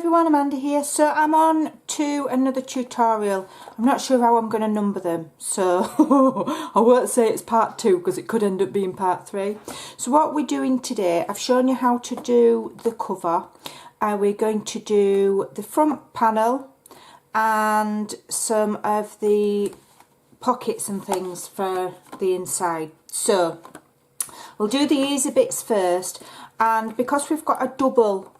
everyone, Amanda here. So I'm on to another tutorial. I'm not sure how I'm going to number them, so I won't say it's part 2 because it could end up being part 3. So what we're doing today, I've shown you how to do the cover. We're going to do the front panel and some of the pockets and things for the inside. So we'll do the easy bits first, and because we've got a double,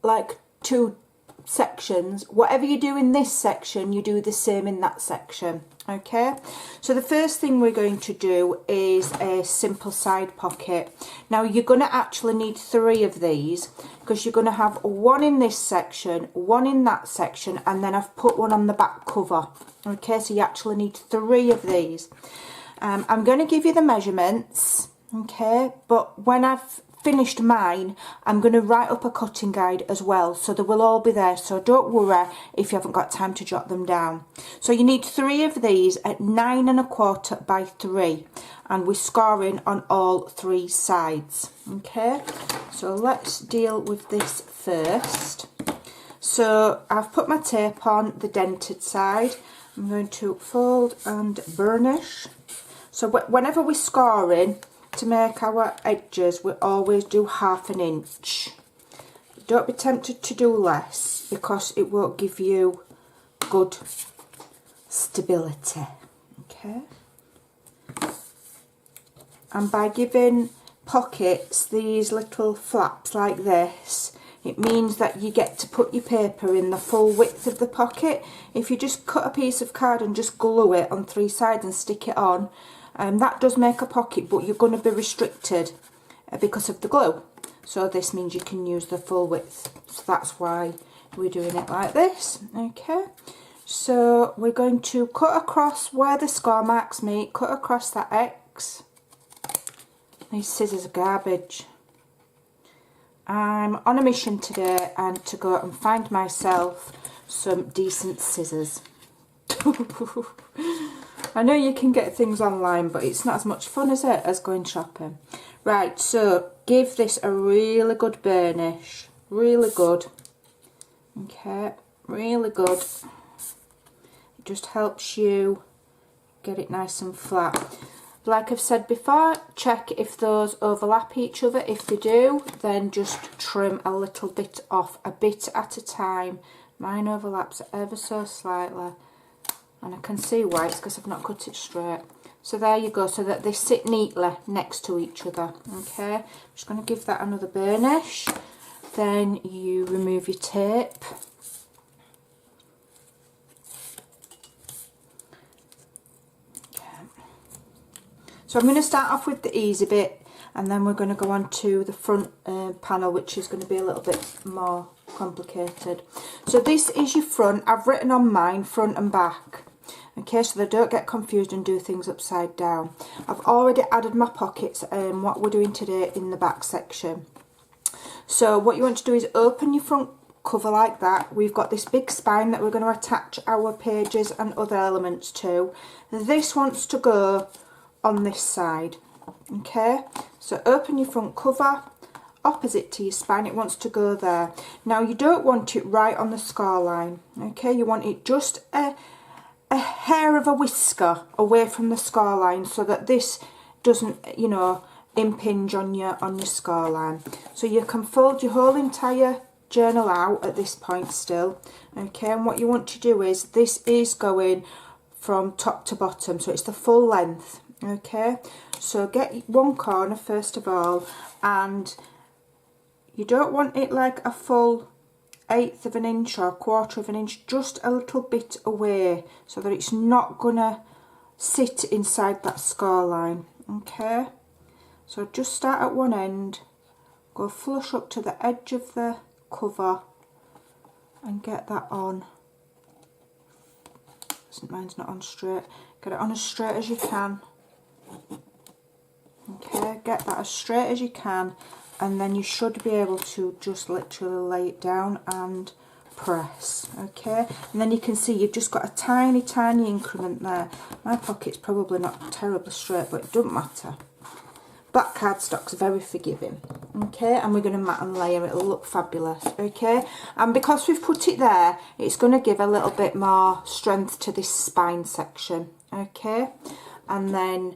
like 2 sections, whatever you do in this section you do the same in that section. Okay, so the first thing we're going to do is a simple side pocket. Now you're going to actually need 3 of these because you're going to have one in this section, one in that section, and then I've put one on the back cover. Okay, so you actually need 3 of these. I'm going to give you the measurements, okay, but when I've finished mine I'm going to write up a cutting guide as well, so they will all be there, so don't worry if you haven't got time to jot them down. So you need 3 of these at 9 1/4 by 3, and we're scoring on all 3 sides. Okay, so let's deal with this first. So I've put my tape on the dented side. I'm going to fold and burnish. So whenever we're scoring, to make our edges, we always do 1/2 inch. Don't be tempted to do less because it won't give you good stability. Okay, and by giving pockets these little flaps like this, it means that you get to put your paper in the full width of the pocket. If you just cut a piece of card and just glue it on 3 sides and stick it on, that does make a pocket, but you're going to be restricted because of the glue. So this means you can use the full width. So that's why we're doing it like this. Okay, so we're going to cut across where the score marks meet, cut across that X. These scissors are garbage. I'm on a mission today and to go and find myself some decent scissors. I know you can get things online, but it's not as much fun, is it, as going shopping. Right, so give this a really good burnish. Really good. Okay, really good. It just helps you get it nice and flat. Like I've said before, check if those overlap each other. If they do, then just trim a little bit off, a bit at a time. Mine overlaps ever so slightly. And I can see why, it's because I've not cut it straight. So there you go, so that they sit neatly next to each other. Okay, I'm just going to give that another burnish. Then you remove your tape. Okay. So I'm going to start off with the easy bit, and then we're going to go on to the front panel, which is going to be a little bit more complicated. So this is your front. I've written on mine front and back. Okay, so they don't get confused and do things upside down. I've already added my pockets and what we're doing today in the back section. So what you want to do is open your front cover like that. We've got this big spine that we're going to attach our pages and other elements to. This wants to go on this side. Okay, so open your front cover opposite to your spine. It wants to go there. Now you don't want it right on the score line. Okay, you want it just a hair of a whisker away from the score line, so that this doesn't, you know, impinge on your score line. So you can fold your whole entire journal out at this point still. Okay, and what you want to do is, this is going from top to bottom, so it's the full length. Okay, so get one corner first of all, and you don't want it like a full 1/8 of an inch or 1/4 of an inch, just a little bit away, so that it's not gonna sit inside that score line. Okay, so just start at one end, go flush up to the edge of the cover and get that on. Mine's not on straight. Get it on as straight as you can. Okay, get that as straight as you can, and then you should be able to just literally lay it down and press. Okay, and then you can see you've just got a tiny increment there. My pocket's probably not terribly straight, but it doesn't matter. black cardstock's very forgiving. Okay, and we're going to mat and layer, it'll look fabulous. Okay, and because we've put it there, it's going to give a little bit more strength to this spine section. Okay, and then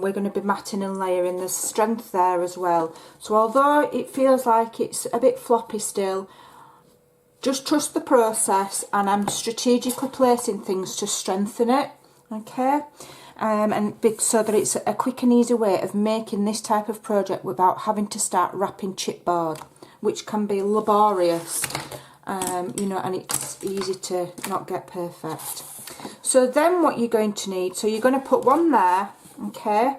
we're going to be matting and layering. There's strength there as well. So although it feels like it's a bit floppy still, just trust the process, and I'm strategically placing things to strengthen it. Okay, so that it's a quick and easy way of making this type of project without having to start wrapping chipboard, which can be laborious, you know, and it's easy to not get perfect. So then what you're going to need, so you're going to put one there, okay,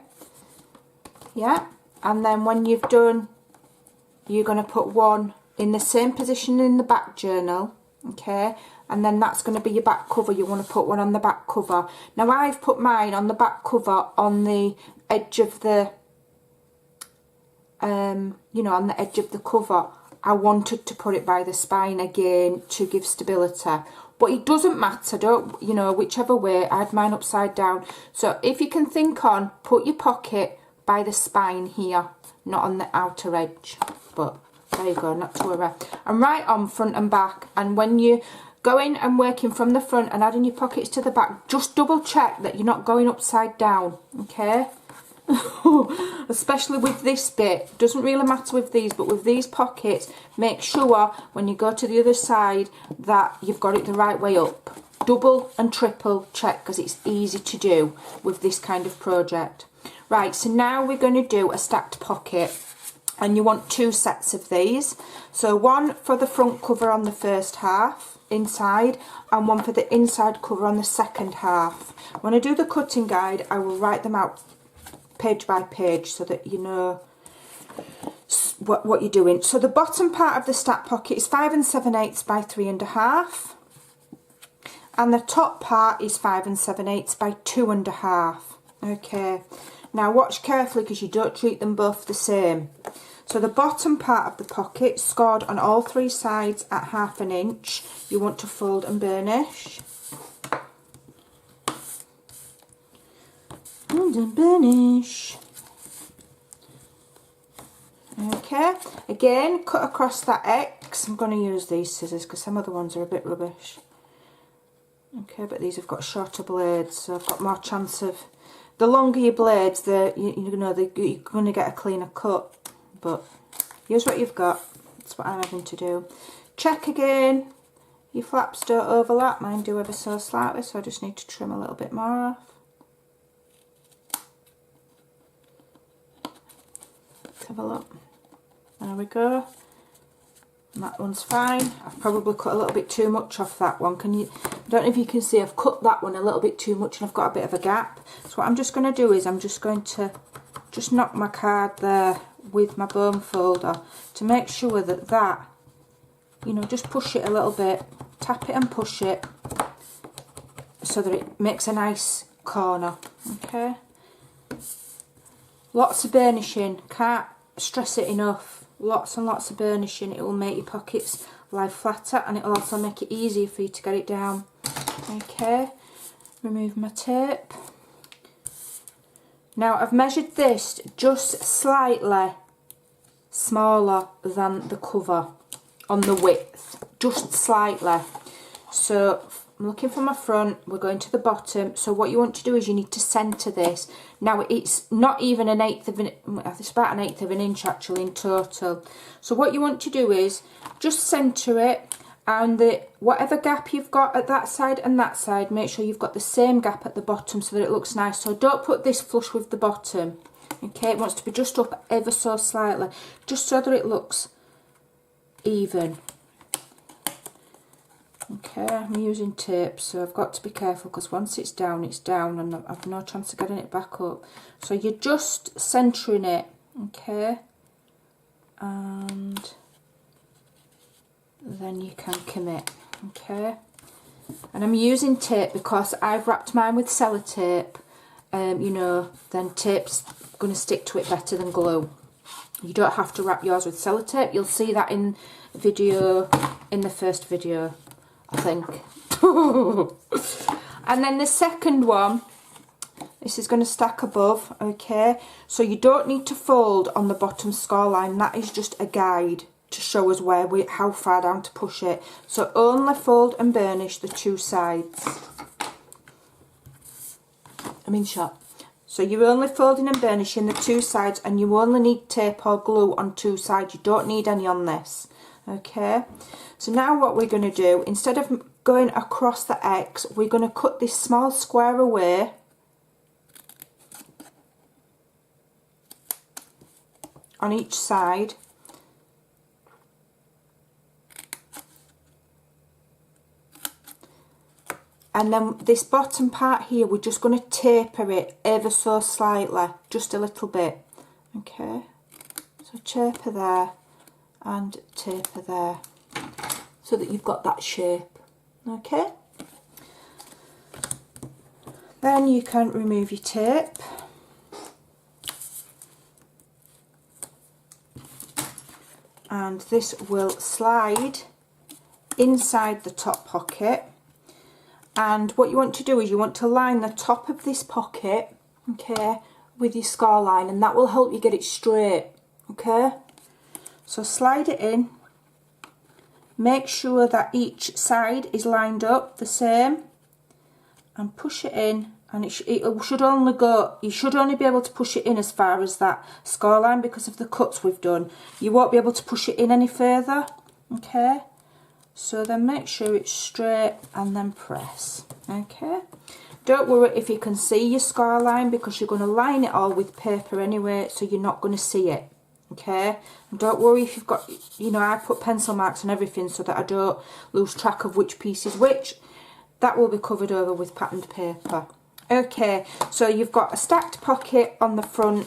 yeah, and then when you've done, you're going to put one in the same position in the back journal, okay, and then that's going to be your back cover. You want to put one on the back cover. Now I've put mine on the back cover on the edge of the, you know, on the edge of the cover. I wanted to put it by the spine again to give stability. But it doesn't matter, don't, you know, whichever way. I had mine upside down. So if you can think on, put your pocket by the spine here, not on the outer edge. But there you go, not to worry. And right on front and back. And when you going and working from the front and adding your pockets to the back, just double check that you're not going upside down, okay? Especially with this bit, doesn't really matter with these, but with these pockets, make sure when you go to the other side that you've got it the right way up. Double and triple check, because it's easy to do with this kind of project. Right, so now we're going to do a stacked pocket, and you want 2 sets of these. So one for the front cover on the first half inside, and one for the inside cover on the second half. When I do the cutting guide, I will write them out page by page so that you know what you're doing. So the bottom part of the stack pocket is 5 7/8 by 3 1/2, and the top part is 5 7/8 by 2 1/2. Okay, now watch carefully because you don't treat them both the same. So the bottom part of the pocket, scored on all 3 sides at 1/2 inch, you want to fold and burnish. Fold and burnish. Okay, again, cut across that X. I'm going to use these scissors because some other ones are a bit rubbish. Okay, but these have got shorter blades, so I've got more chance of... The longer your blades, you're going to get a cleaner cut. But use what you've got. That's what I'm having to do. Check again. Your flaps don't overlap. Mine do ever so slightly, so I just need to trim a little bit more off. Let's have a look. There we go. And that one's fine. I've probably cut a little bit too much off that one. I don't know if you can see, I've cut that one a little bit too much and I've got a bit of a gap. So what I'm just going to do is I'm just going to knock my card there with my bone folder to make sure that you know, just push it a little bit, tap it and push it so that it makes a nice corner. Okay, lots of burnishing, can't stress it enough. Lots and lots of burnishing. It will make your pockets lie flatter, and it will also make it easier for you to get it down. Okay, remove my tape. Now I've measured this just slightly smaller than the cover on the width, just slightly. So I'm looking for my front, we're going to the bottom. So what you want to do is you need to centre this. Now it's not even an eighth of an, it's about an eighth of an inch actually in total. So what you want to do is just centre it, and whatever gap you've got at that side and that side, make sure you've got the same gap at the bottom so that it looks nice. So don't put this flush with the bottom. Okay, it wants to be just up ever so slightly, just so that it looks even. Okay, I'm using tape, so I've got to be careful because once it's down, and I've no chance of getting it back up. So you're just centering it, okay, and then you can commit, okay. And I'm using tape because I've wrapped mine with sellotape. You know, then tape's going to stick to it better than glue. You don't have to wrap yours with sellotape. You'll see that in the first video, I think. And then the second one This is going to stack above, okay? So you don't need to fold on the bottom score line. That is just a guide to show us how far down to push it. So only fold and burnish the two sides. I'm in shot. So you're only folding and burnishing the two sides, and you only need tape or glue on two sides. You don't need any on this, okay? So now what we're going to do, instead of going across the X, we're going to cut this small square away. On each side. And then this bottom part here, we're just going to taper it ever so slightly, just a little bit. Okay, so taper there and taper there, so that you've got that shape. Okay, then you can remove your tape. And this will slide inside the top pocket. And what you want to do is you want to line the top of this pocket, okay, with your score line, and that will help you get it straight, okay? So slide it in. Make sure that each side is lined up the same, and push it in. And it should only go, you should only be able to push it in as far as that score line because of the cuts we've done. You won't be able to push it in any further, okay? So then make sure it's straight and then press, okay? Don't worry if you can see your score line, because you're going to line it all with paper anyway, so you're not going to see it, okay? And don't worry if you've got, you know, I put pencil marks on everything so that I don't lose track of which piece is which. That will be covered over with patterned paper. Okay, so you've got a stacked pocket on the front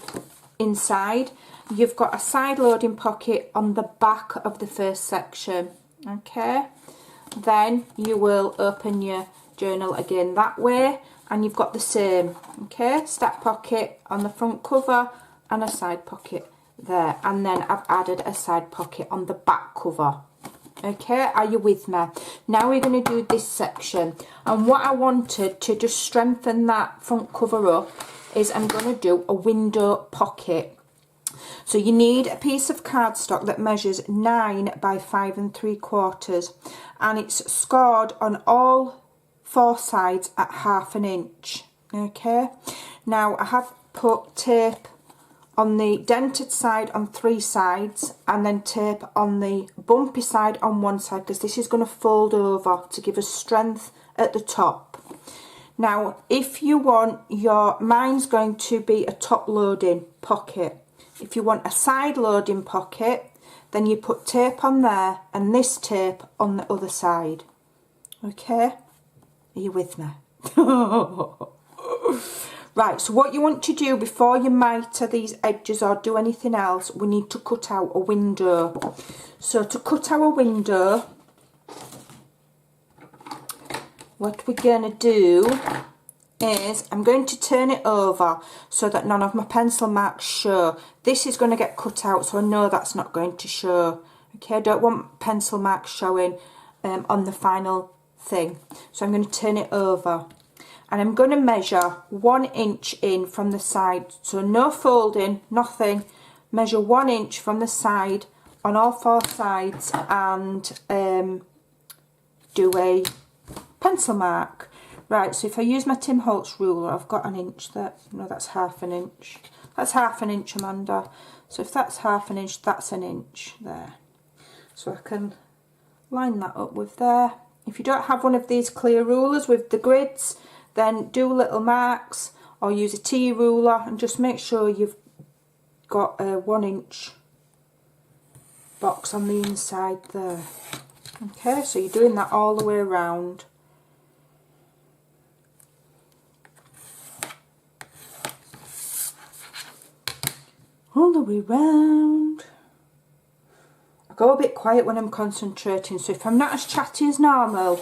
inside. You've got a side loading pocket on the back of the first section. Okay, then you will open your journal again that way, and you've got the same, okay, stacked pocket on the front cover and a side pocket there, and then I've added a side pocket on the back cover. Okay, are you with me? Now we're going to do this section, and what I wanted to just strengthen that front cover up is I'm going to do a window pocket. So you need a piece of cardstock that measures 9 by 5 3/4, and it's scored on all 4 sides at 1/2 inch. Okay, now I have put tape on the dented side on 3 sides, and then tape on the bumpy side on 1 side, because this is going to fold over to give us strength at the top. Now if you want mine's going to be a top loading pocket. If you want a side loading pocket, then you put tape on there and this tape on the other side. Okay, are you with me? Right, so what you want to do before you mitre these edges or do anything else, we need to cut out a window. So to cut our window, what we're going to do is I'm going to turn it over so that none of my pencil marks show. This is going to get cut out, so I know that's not going to show. Okay, I don't want pencil marks showing on the final thing. So I'm going to turn it over. And I'm going to measure 1 inch in from the side. So no folding, nothing. Measure 1 inch from the side on all 4 sides, and do a pencil mark. Right, so if I use my Tim Holtz ruler, I've got 1 inch there. No, that's 1/2 inch. That's 1/2 inch, Amanda. So if that's 1/2 inch, that's 1 inch there. So I can line that up with there. If you don't have one of these clear rulers with the grids, then do little marks or use a T ruler, and just make sure you've got a 1 inch box on the inside there. Okay, so you're doing that all the way around. All the way round. I go a bit quiet when I'm concentrating, so if I'm not as chatty as normal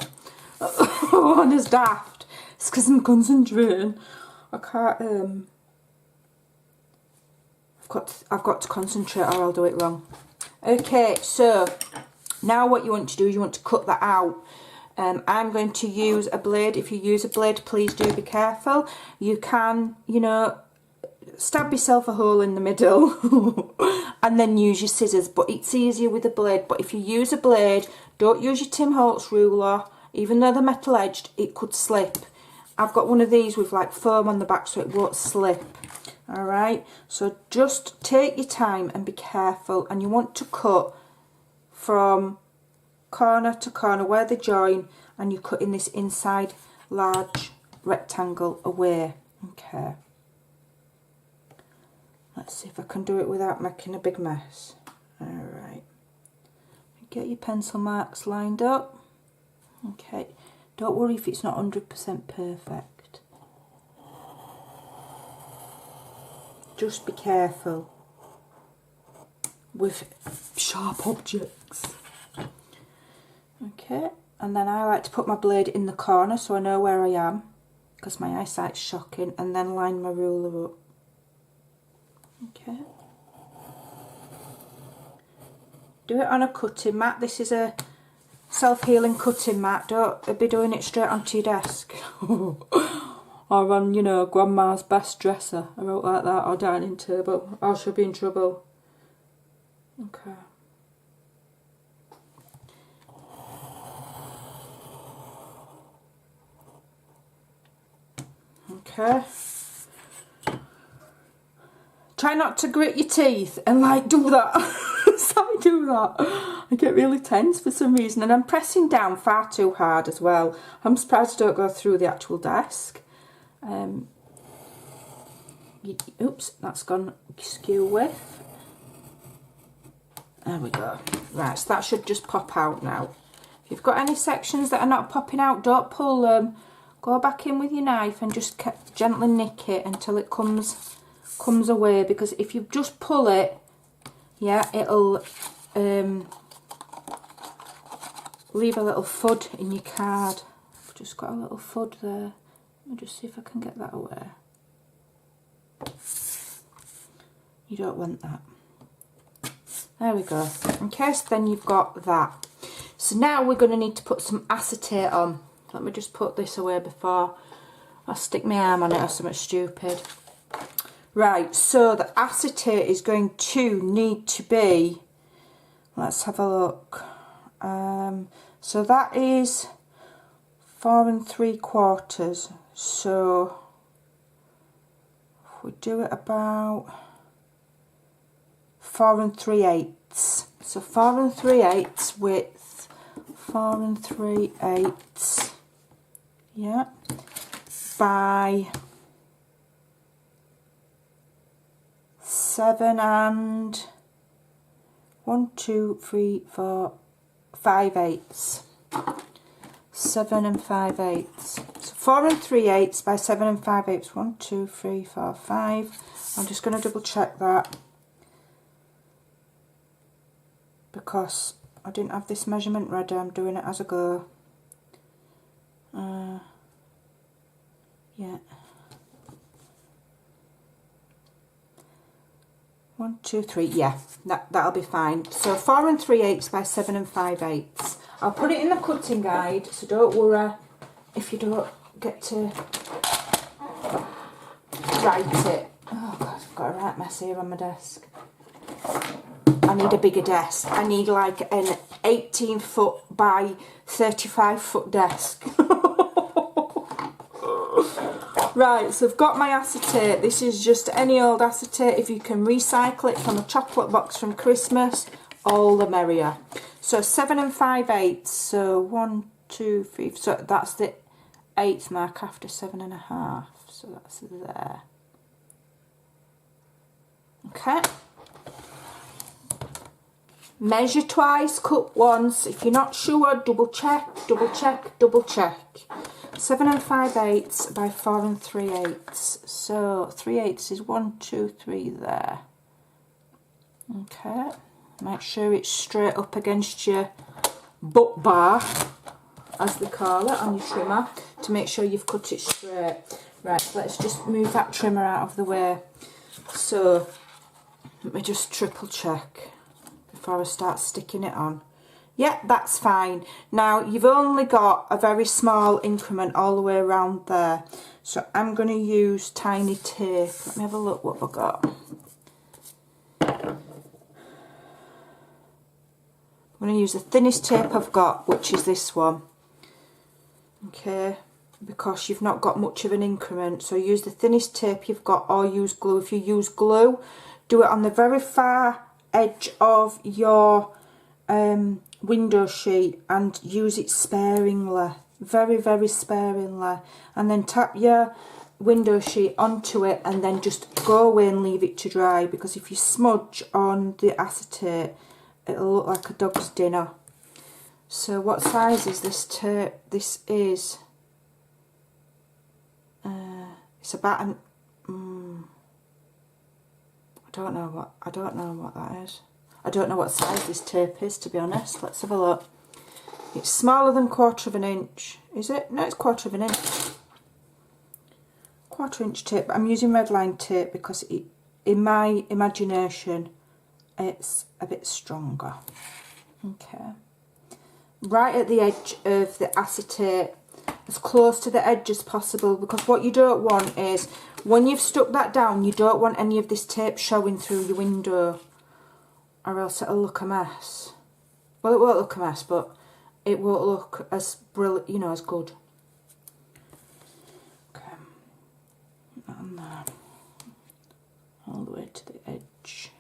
and as daft, it's because I'm concentrating. I can't, I've got to concentrate or I'll do it wrong. Okay, so now what you want to do is you want to cut that out. I'm going to use a blade. If you use a blade, please do be careful. You can, you know, stab yourself a hole in the middle and then use your scissors, but it's easier with a blade. But if you use a blade, don't use your Tim Holtz ruler. Even though they're metal edged, it could slip. I've got one of these with like foam on the back so it won't slip. Alright, so just take your time and be careful, and you want to cut from corner to corner where they join, and you cut in this inside large rectangle away. Okay, let's see if I can do it without making a big mess. Alright, get your pencil marks lined up. Okay, don't worry if it's not 100% perfect, just be careful with sharp objects. Okay, and then I like to put my blade in the corner so I know where I am, because my eyesight's shocking, and then line my ruler up. Okay, do it on a cutting mat. This is a self-healing cutting mat. Don't be doing it straight onto your desk or on, you know, grandma's best dresser, I wrote like that, or dining table, or she'll be in trouble. Okay. Okay. Try not to grit your teeth and like do that. I do that. I get really tense for some reason, and I'm pressing down far too hard as well. I'm surprised I don't go through the actual desk. Oops, that's gone skew with. There we go. Right, so that should just pop out now. If you've got any sections that are not popping out, don't pull them. Go back in with your knife and just gently nick it until it comes away, because if you just pull it, yeah, it'll leave a little fud in your card. I've just got a little fud there. Let me just see if I can get that away. You don't want that. There we go. Okay, so then you've got that. So now we're going to need to put some acetate on. Let me just put this away before I stick my arm on it or something stupid. Right, so the acetate is going to need to be, let's have a look. So that is 4 3/4. So if we do it about 4 3/8. So 4 3/8 width, 4 3/8, yeah, by 7 and 1 2 3 4 5/8. 7 and 5/8. So 4 3/8 by 7 and 5/8. 1 2 3 4 5. I'm just going to double check that, because I didn't have this measurement ready. I'm doing it as I go. Yeah. 1 2 3. Yeah, that'll be fine. So 4 3/8 by 7 and 5/8. I'll put it in the cutting guide, so don't worry if you don't get to write it. Oh God, I've got a right mess here on my desk. I need a bigger desk. I need like an 18 foot by 35 foot desk. Right, so I've got my acetate. This is just any old acetate. If you can recycle it from a chocolate box from Christmas, all the merrier. So 7 and 5/8. So 1 2 3. So that's the 8th mark after 7 1/2. So that's there. Okay. Measure twice, cut once. If you're not sure, double check, double check, double check. 7 and 5/8 by 4 3/8. So 3/8 is 1 2 3 there. Okay. Make sure it's straight up against your butt bar, as they call it, on your trimmer, to make sure you've cut it straight. Right, let's just move that trimmer out of the way. So let me just triple check before I start sticking it on. Yeah, that's fine. Now, you've only got a very small increment all the way around there. So I'm going to use tiny tape. Let me have a look what I've got. I'm going to use the thinnest tape I've got, which is this one. Okay, because you've not got much of an increment. So use the thinnest tape you've got, or use glue. If you use glue, do it on the very far edge of your window sheet and use it sparingly, very, very sparingly, and then tap your window sheet onto it and then just go away and leave it to dry, because if you smudge on the acetate, it'll look like a dog's dinner. So what size is this tape? This is it's about an I don't know what that is. I don't know what size this tape is, to be honest. Let's have a look. It's smaller than 1/4 of an inch. Is it? No, it's 1/4 of an inch. 1/4 inch tape. I'm using red line tape because in my imagination it's a bit stronger. Okay. Right at the edge of the acetate, as close to the edge as possible, because what you don't want is, when you've stuck that down, you don't want any of this tape showing through your window, or else it'll look a mess. Well, it won't look a mess, but it won't look as brilliant, you know, as good. Okay, and there, all the way to the edge.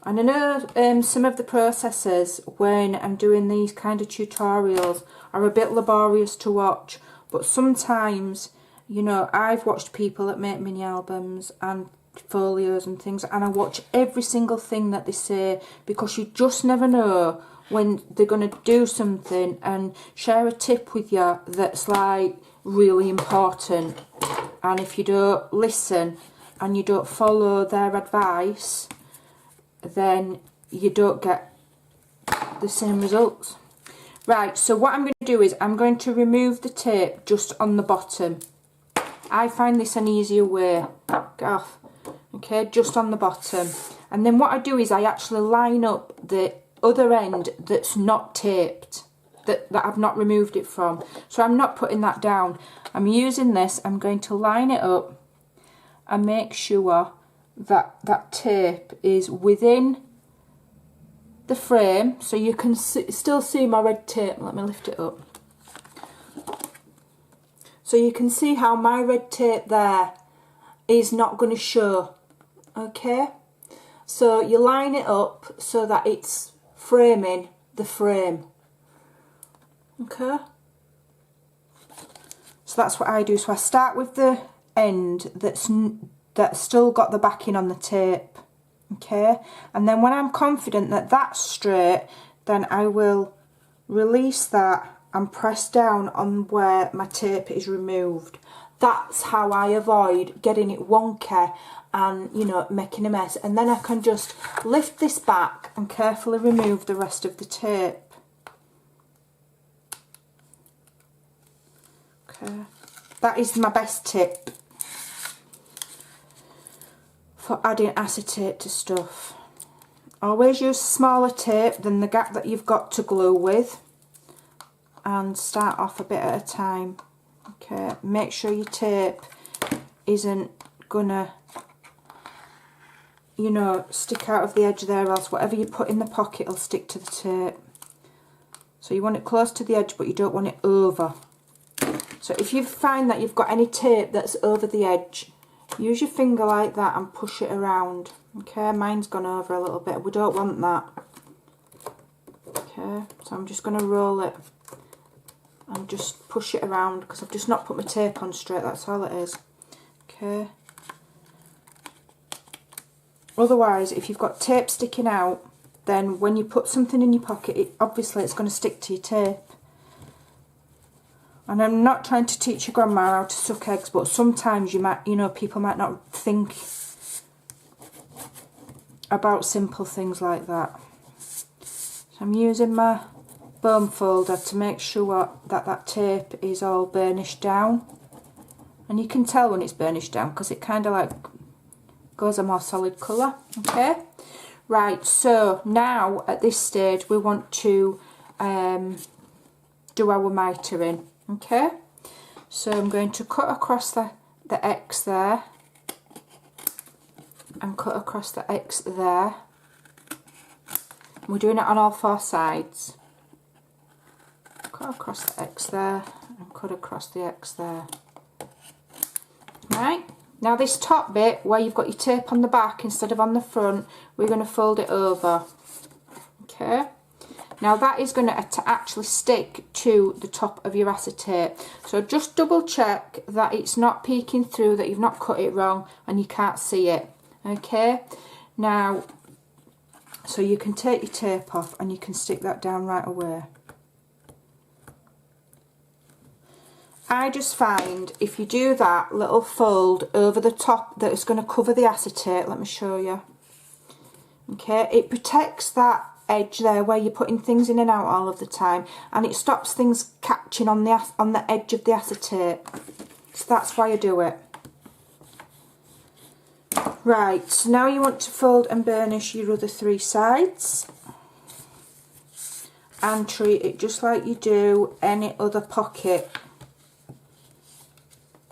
And I know some of the processes when I'm doing these kind of tutorials are a bit laborious to watch, but sometimes, you know, I've watched people that make mini albums and folios and things, and I watch every single thing that they say, because you just never know when they're going to do something and share a tip with you that's like really important, and if you don't listen and you don't follow their advice, then you don't get the same results. Right, so what I'm going to do is I'm going to remove the tape just on the bottom. I find this an easier way. Get off. Okay, just on the bottom. And then what I do is I actually line up the other end that's not taped, that I've not removed it from. So I'm not putting that down. I'm using this, I'm going to line it up and make sure that that tape is within the frame, so you can still see my red tape. Let me lift it up. So you can see how my red tape there is not going to show. Okay, so you line it up so that it's framing the frame. Okay, so that's what I do. So I start with the end that's still got the backing on the tape. Okay, and then when I'm confident that that's straight, then I will release that and press down on where my tape is removed. That's how I avoid getting it wonky and, you know, making a mess. And then I can just lift this back and carefully remove the rest of the tape. Okay, that is my best tip for adding acetate to stuff. Always use smaller tape than the gap that you've got to glue with, and start off a bit at a time. Okay, make sure your tape isn't gonna, you know, stick out of the edge there, else whatever you put in the pocket will stick to the tape. So you want it close to the edge, but you don't want it over. So if you find that you've got any tape that's over the edge, use your finger like that and push it around. Okay, mine's gone over a little bit. We don't want that. Okay, so I'm just going to roll it and just push it around, because I've just not put my tape on straight, that's all it is. Okay. Otherwise, if you've got tape sticking out, then when you put something in your pocket, obviously it's going to stick to your tape. And I'm not trying to teach your grandma how to suck eggs, but sometimes you might, you know, people might not think about simple things like that. So I'm using my bone folder to make sure that that tape is all burnished down. And you can tell when it's burnished down because it kind of like goes a more solid colour. Okay, Right, so now at this stage we want to do our mitering, okay? So I'm going to cut across the X there and cut across the X there. We're doing it on all 4 sides. Cut across the X there and cut across the X there. Right, now this top bit where you've got your tape on the back instead of on the front, we're going to fold it over. Okay, now that is going to actually stick to the top of your acetate. So just double check that it's not peeking through, that you've not cut it wrong and you can't see it. Okay, now so you can take your tape off and you can stick that down right away. I just find if you do that little fold over the top that is going to cover the acetate, let me show you. Okay, it protects that edge there where you're putting things in and out all of the time, and it stops things catching on the edge of the acetate. So that's why I do it. Right, so now you want to fold and burnish your other 3 sides and treat it just like you do any other pocket,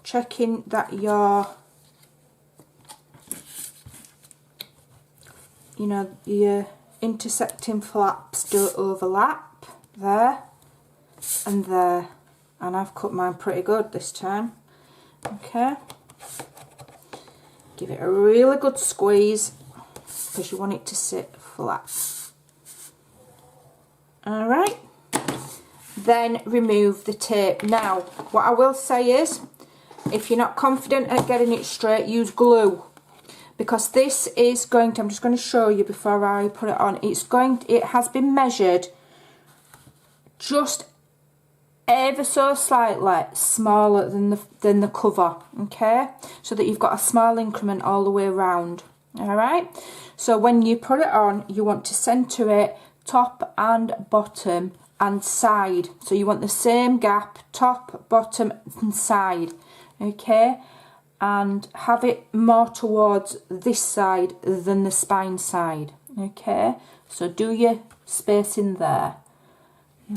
checking that your intersecting flaps don't overlap there and there, and I've cut mine pretty good this time. Okay, give it a really good squeeze because you want it to sit flat. Alright, then remove the tape. Now what I will say is, if you're not confident at getting it straight, use glue, because this is going to, I'm just going to show you before I put it on, it has been measured just ever so slightly smaller than the cover, okay, so that you've got a small increment all the way around. Alright, so when you put it on, you want to centre it top and bottom and side, so you want the same gap top, bottom and side. Okay, and have it more towards this side than the spine side. Okay, so do your spacing there.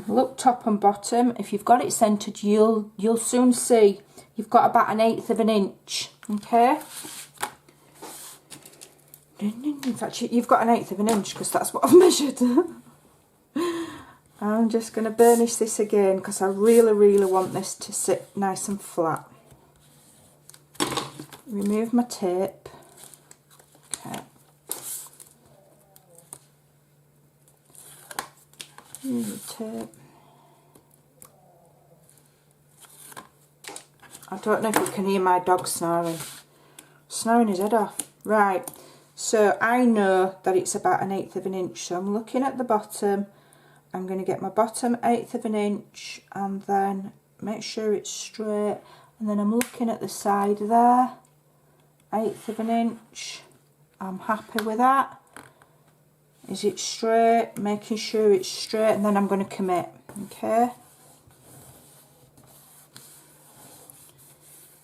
Look top and bottom. If you've got it centered, you'll soon see you've got about 1/8 of an inch. Okay, in fact you've got 1/8 of an inch because that's what I've measured. I'm just going to burnish this again because I really want this to sit nice and flat. Remove my tape. Okay. Remove the tape. I don't know if you can hear my dog snoring. Snoring his head off. Right, so I know that it's about 1/8 of an inch, so I'm looking at the bottom. I'm going to get my bottom 1/8 of an inch and then make sure it's straight, and then I'm looking at the side there, 1/8 of an inch. I'm happy with that. Is it straight? Making sure it's straight, and then I'm going to commit. Okay,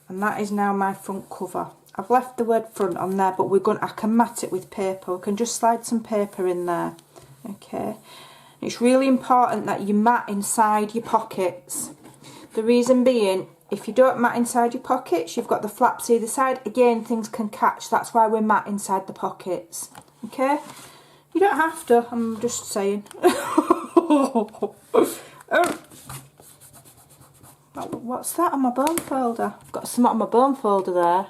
and that is now my front cover. I've left the word front on there, but I can mat it with paper. We can just slide some paper in there. Okay, it's really important that you mat inside your pockets. The reason being, if you don't mat inside your pockets, you've got the flaps either side. Again, things can catch. That's why we mat inside the pockets. Okay? You don't have to. I'm just saying. What's that on my bone folder? I've got some on my bone folder there.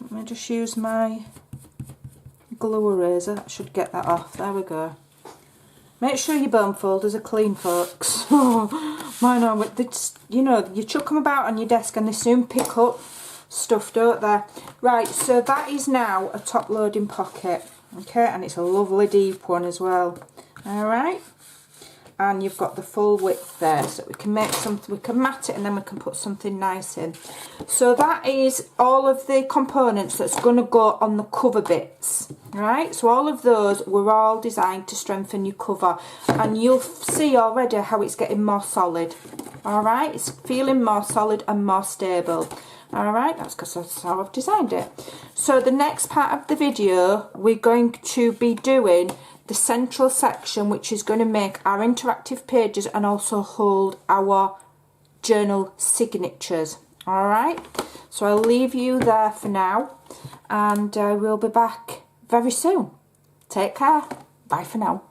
Let me just use my glue eraser. That should get that off. There we go. Make sure your bone folders are clean, folks. Mine are, you know, you chuck them about on your desk and they soon pick up stuff, don't they? Right, so that is now a top loading pocket. Okay, and it's a lovely deep one as well. Alright, and you've got the full width there, so we can make something, we can mat it and then we can put something nice in. So that is all of the components that's going to go on the cover bits. Right, so all of those were all designed to strengthen your cover, and you'll see already how it's getting more solid. Alright, it's feeling more solid and more stable. Alright, that's because that's how I've designed it. So the next part of the video, we're going to be doing the central section, which is going to make our interactive pages and also hold our journal signatures. Alright, so I'll leave you there for now, and we'll be back very soon. Take care. Bye for now.